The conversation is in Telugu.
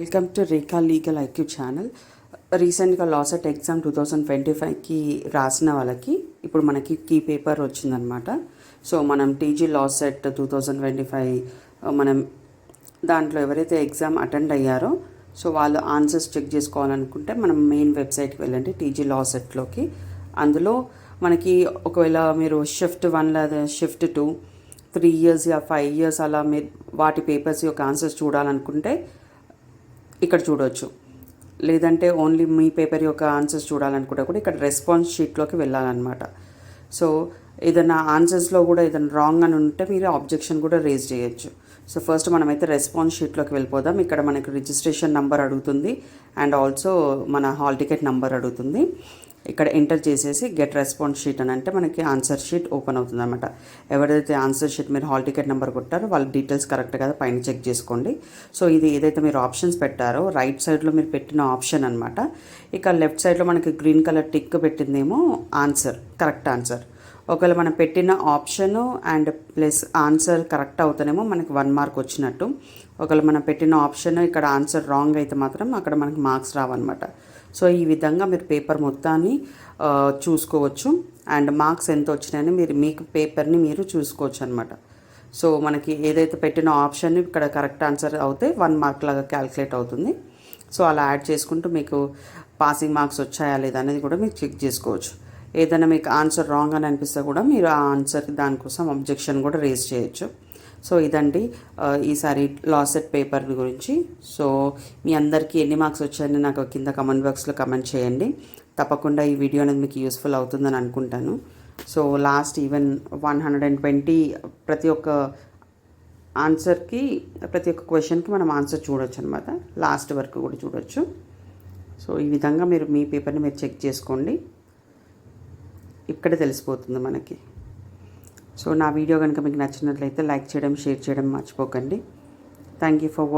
Welcome to Rekha legal IQ channel. రీసెంట్గా లాసెట్ ఎగ్జామ్ 2025కి రాసిన వాళ్ళకి ఇప్పుడు మనకి కీ పేపర్ వచ్చిందనమాట. సో మనం టీజీ లాసెట్ 2025 మనం దాంట్లో ఎవరైతే ఎగ్జామ్ అటెండ్ అయ్యారో సో వాళ్ళు ఆన్సర్స్ చెక్ చేసుకోవాలనుకుంటే మనం మెయిన్ వెబ్సైట్కి వెళ్ళండి టీజీ లాసెట్లోకి. అందులో మనకి ఒకవేళ మీరు షిఫ్ట్ 1 లేదా షిఫ్ట్ 2 3 ఇయర్స్ యా 5 ఇయర్స్ అలా మీరు వాటి పేపర్స్ యొక్క ఆన్సర్స్ చూడాలనుకుంటే ఇక్కడ చూడవచ్చు. లేదంటే ఓన్లీ మీ పేపర్ యొక్క ఆన్సర్స్ చూడాలనుకుంటే కూడా ఇక్కడ రెస్పాన్స్ షీట్లోకి వెళ్ళాలన్నమాట. సో ఏదైనా ఆన్సర్స్లో కూడా ఏదైనా రాంగ్ అని ఉంటే మీరు ఆబ్జెక్షన్ కూడా రేజ్ చేయొచ్చు. సో ఫస్ట్ మనమైతే రెస్పాన్స్ షీట్లోకి వెళ్ళిపోదాం. ఇక్కడ మనకు రిజిస్ట్రేషన్ నెంబర్ అడుగుతుంది అండ్ ఆల్సో మన హాల్ టికెట్ నెంబర్ అడుగుతుంది. ఇక్కడ ఎంటర్ చేసేసి గెట్ రెస్పాన్స్ షీట్ అని అంటే మనకి ఆన్సర్ షీట్ ఓపెన్ అవుతుంది అనమాట. ఎవరైతే ఆన్సర్ షీట్ మీరు హాల్ టికెట్ నెంబర్ కొట్టారో వాళ్ళ డీటెయిల్స్ కరెక్ట్ కదా పైన చెక్ చేసుకోండి. సో ఇది ఏదైతే మీరు ఆప్షన్స్ పెట్టారో రైట్ సైడ్లో మీరు పెట్టిన ఆప్షన్ అనమాట. ఇక లెఫ్ట్ సైడ్లో మనకి గ్రీన్ కలర్ టిక్ పెట్టిందేమో ఆన్సర్, కరెక్ట్ ఆన్సర్. ఒకవేళ మనం పెట్టిన option and plus answer correct అవుతానేమో మనకి 1 మార్క్ వచ్చినట్టు. ఒకవేళ మనం పెట్టిన ఆప్షన్ ఇక్కడ ఆన్సర్ రాంగ్ అయితే మాత్రం అక్కడ మనకి మార్క్స్ రావన్నమాట. సో ఈ విధంగా మీరు పేపర్ మొత్తాన్ని చూసుకోవచ్చు అండ్ మార్క్స్ ఎంత వచ్చినాయని మీరు మీకు పేపర్ని మీరు చూసుకోవచ్చు అనమాట. సో మనకి ఏదైతే పెట్టిన ఆప్షన్ ఇక్కడ కరెక్ట్ ఆన్సర్ అవుతే 1 మార్క్ లాగా క్యాలిక్యులేట్ అవుతుంది. సో అలా యాడ్ చేసుకుంటూ మీకు పాసింగ్ మార్క్స్ వచ్చాయా లేదా అనేది కూడా మీరు చెక్ చేసుకోవచ్చు. ఏదైనా మీకు ఆన్సర్ రాంగ్ అని అనిపిస్తే కూడా మీరు ఆ ఆన్సర్ దానికోసం అబ్జెక్షన్ కూడా రేజ్ చేయొచ్చు. సో ఇదండి ఈసారి లాసెట్ పేపర్ గురించి. సో మీ అందరికీ ఎన్ని మార్క్స్ వచ్చాయని నాకు కింద కమెంట్ బాక్స్లో కమెంట్ చేయండి. తప్పకుండా ఈ వీడియో అనేది మీకు యూస్ఫుల్ అవుతుందని అనుకుంటాను. సో లాస్ట్ ఈవెన్ 120 ప్రతి ఒక్క ఆన్సర్కి ప్రతి ఒక్క క్వశ్చన్కి మనం ఆన్సర్ చూడొచ్చు అనమాట. లాస్ట్ వరకు కూడా చూడొచ్చు. సో ఈ విధంగా మీరు మీ పేపర్ని మీరు చెక్ చేసుకోండి. ఇక్కడే తెలిసిపోతుంది మనకి. సో నా వీడియో కనుక మీకు నచ్చినట్లయితే లైక్ చేయడం, షేర్ చేయడం మర్చిపోకండి. Thank you for